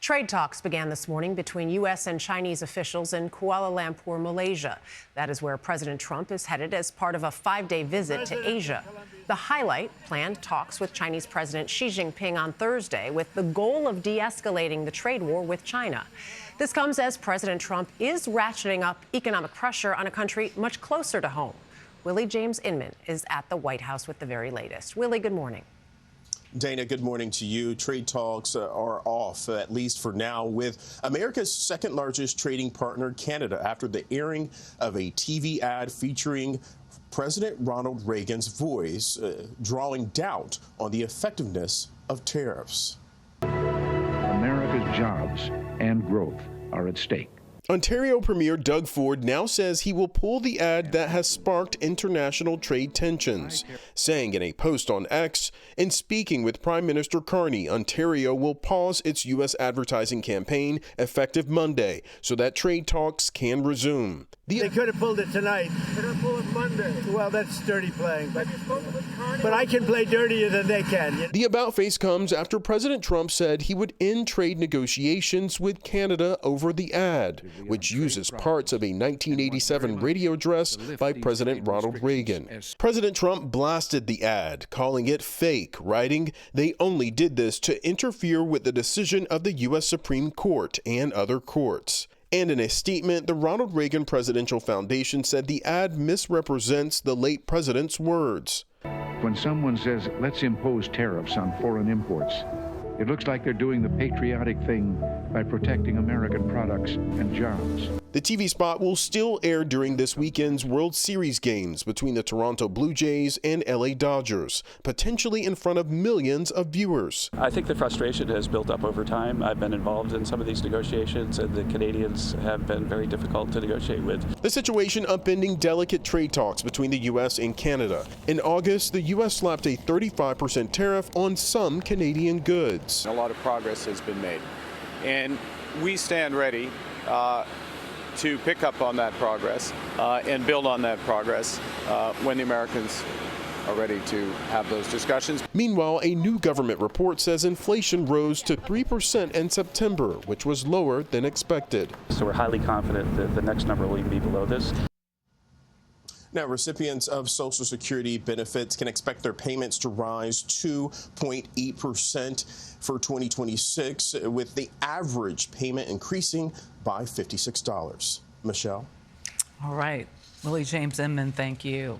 Trade talks began this morning between U.S. and Chinese officials in Kuala Lumpur, Malaysia. That is where President Trump is headed as part of a 5-day visit to Asia. The highlight, planned talks with Chinese President Xi Jinping on Thursday with the goal of de-escalating the trade war with China. This comes as President Trump is ratcheting up economic pressure on a country much closer to home. Willie James Inman is at the White House with the very latest. Willie, good morning. Dana, good morning to you. Trade talks are off, at least for now, with America's second largest trading partner, Canada, after the airing of a TV ad featuring President Ronald Reagan's voice, drawing doubt on the effectiveness of tariffs. America's jobs and growth are at stake. Ontario Premier Doug Ford now says he will pull the ad that has sparked international trade tensions, saying in a post on X, in speaking with Prime Minister Carney, Ontario will pause its U.S. advertising campaign effective Monday so that trade talks can resume. They could have pulled it tonight. They're going to pull it Monday. Well, that's dirty playing. But I can play dirtier than they can. The about-face comes after President Trump said he would end trade negotiations with Canada over the ad, which uses parts of a 1987 radio address by President Ronald Reagan. President Trump blasted the ad, calling it fake, writing, "They only did this to interfere with the decision of the U.S. Supreme Court and other courts." And in a statement, the Ronald Reagan Presidential Foundation said the ad misrepresents the late president's words. When someone says, let's impose tariffs on foreign imports, it looks like they're doing the patriotic thing by protecting American products and jobs. The TV spot will still air during this weekend's World Series games between the Toronto Blue Jays and LA Dodgers, potentially in front of millions of viewers. I think the frustration has built up over time. I've been involved in some of these negotiations, and the Canadians have been very difficult to negotiate with. The situation upending delicate trade talks between the U.S. and Canada. In August, the U.S. slapped a 35% tariff on some Canadian goods. A lot of progress has been made, and we stand ready to pick up on that progress and build on that progress when the Americans are ready to have those discussions. Meanwhile, a new government report says inflation rose to 3% in September, which was lower than expected. So we're highly confident that the next number will even be below this. Now, recipients of Social Security benefits can expect their payments to rise 2.8% for 2026, with the average payment increasing by $56. Michelle? All right. Willie James Inman, thank you.